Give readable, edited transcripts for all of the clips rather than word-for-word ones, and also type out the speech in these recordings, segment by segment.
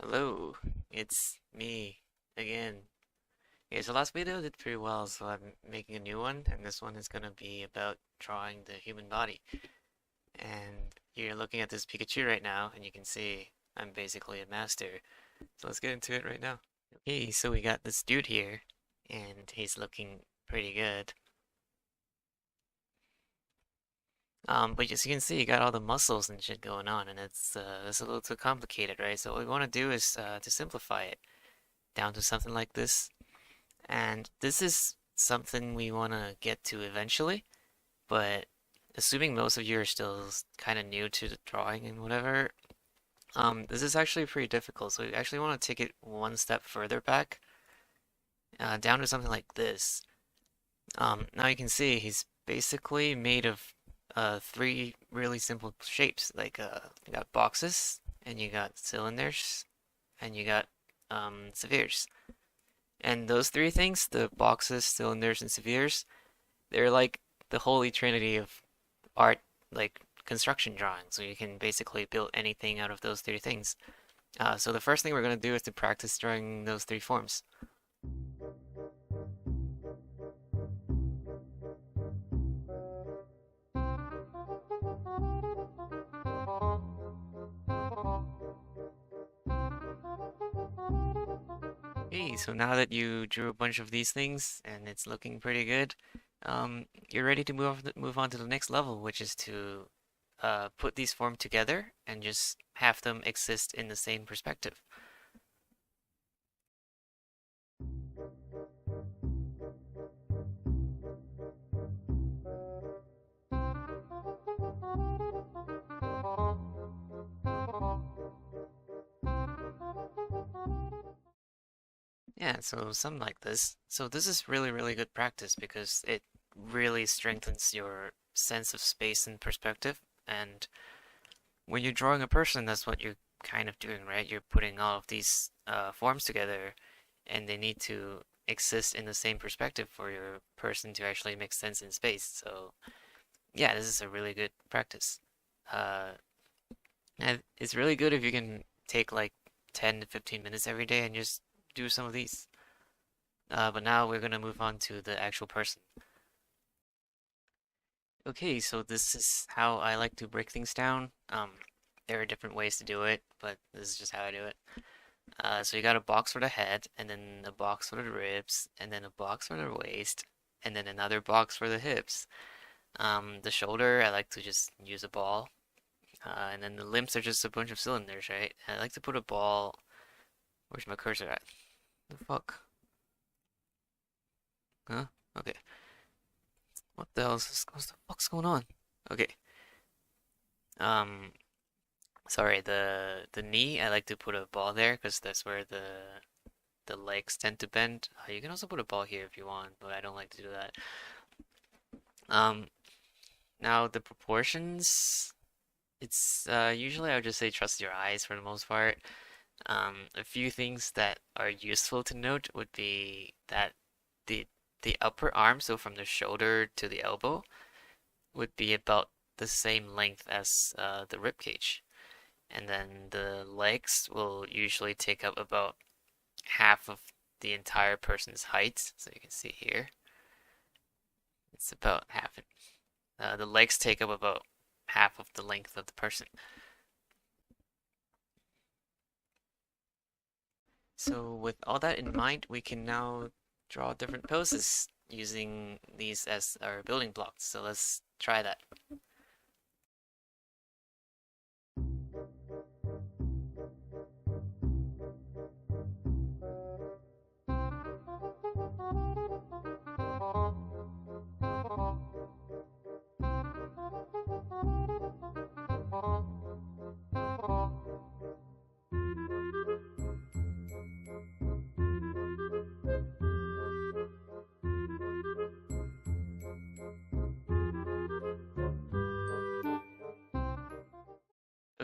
Hello, it's me again. Okay, so last video did pretty well, so I'm making a new one, and this one is gonna be about drawing the human body. And you're looking at this Pikachu right now, and you can see I'm basically a master. So let's get into it right now. Okay, so we got this dude here, and he's looking pretty good. But as you can see, you got all the muscles and shit going on, and it's a little too complicated, right? So what we want to do is to simplify it down to something like this. And this is something we want to get to eventually, but assuming most of you are still kind of new to the drawing and whatever, this is actually pretty difficult. So we actually want to take it one step further back, down to something like this. Now you can see he's basically made of three really simple shapes. Like you got boxes, and you got cylinders, and you got spheres. And those three things, the boxes, cylinders, and spheres, they're like the holy trinity of art, like construction drawing. So you can basically build anything out of those three things. So the first thing we're going to do is to practice drawing those three forms. Okay, so now that you drew a bunch of these things and it's looking pretty good, you're ready to move on to the next level, which is to put these forms together and just have them exist in the same perspective. Yeah, so something like this. So this is really, really good practice because it really strengthens your sense of space and perspective. And when you're drawing a person, that's what you're kind of doing, right? You're putting all of these forms together, and they need to exist in the same perspective for your person to actually make sense in space. So yeah, this is a really good practice. Uh, and it's really good if you can take like 10 to 15 minutes every day and just do some of these. But now we're gonna move on to the actual person. Okay, so this is how I like to break things down. There are different ways to do it, but this is just how I do it. So you got a box for the head, and then a box for the ribs, and then a box for the waist, and then another box for the hips. The shoulder, I like to just use a ball. And then the limbs are just a bunch of cylinders, right? I like to put a ball. Where's my cursor at? The fuck? Huh? Okay. What the hell is this? What the fuck's going on? Okay. Um, sorry. The knee, I like to put a ball there because that's where the legs tend to bend. You can also put a ball here if you want, but I don't like to do that. Um, now the proportions. It's usually I would just say trust your eyes for the most part. A few things that are useful to note would be that the the upper arm, so from the shoulder to the elbow, would be about the same length as the rib cage. And then the legs will usually take up about half of the entire person's height. So you can see here, it's about half it. The legs take up about half of the length of the person. So with all that in mind, we can now draw different poses using these as our building blocks. So let's try that.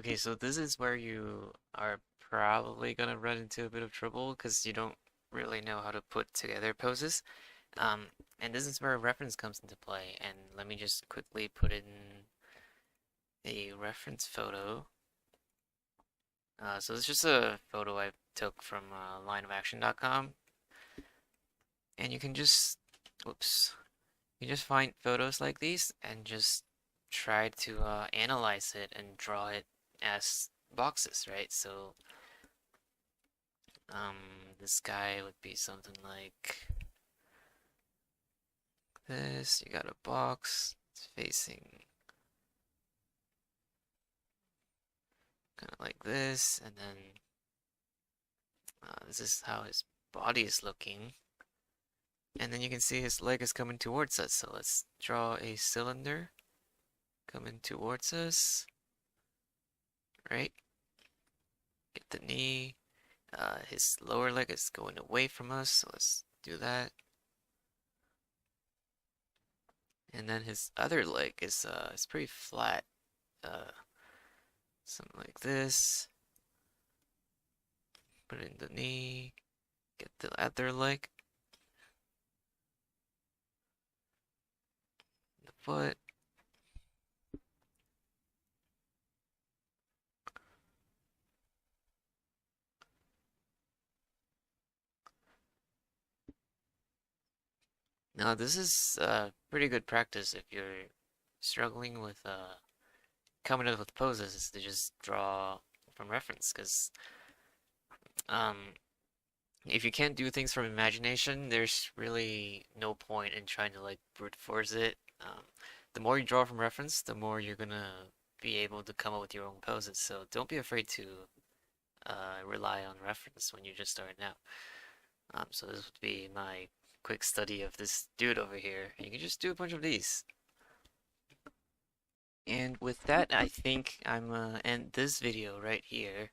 Okay, so this is where you are probably gonna run into a bit of trouble because you don't really know how to put together poses. Um, and this is where a reference comes into play. And let me just quickly put in a reference photo. So it's just a photo I took from lineofaction.com, and you can just, whoops, you just find photos like these and just try to analyze it and draw it as boxes, right? So um, this guy would be something like this. You got a box, it's facing kind of like this, and then this is how his body is looking. And then you can see his leg is coming towards us. So let's draw a cylinder coming towards us, right? Get the knee. His lower leg is going away from us, so let's do that. And then his other leg is pretty flat. Uh, Something like this. Put in the knee. Get the other leg. The foot. Now this is pretty good practice if you're struggling with coming up with poses, is to just draw from reference, because um, if you can't do things from imagination, there's really no point in trying to like brute force it. The more you draw from reference, the more you're gonna be able to come up with your own poses. So don't be afraid to rely on reference when you're just starting out. So this would be my quick study of this dude over here. You can just do a bunch of these. And with that, I think I'm gonna end this video right here.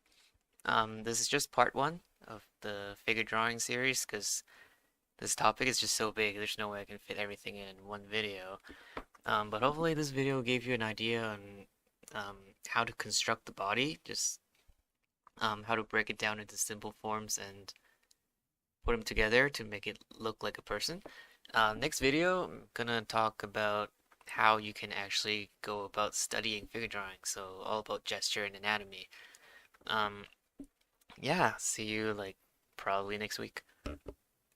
This is just part one of the figure drawing series because this topic is just so big, there's no way I can fit everything in one video. But hopefully this video gave you an idea on how to construct the body, just how to break it down into simple forms and put them together to make it look like a person. Next video, I'm gonna talk about how you can actually go about studying figure drawing, so all about gesture and anatomy. Um, yeah, see you like probably next week.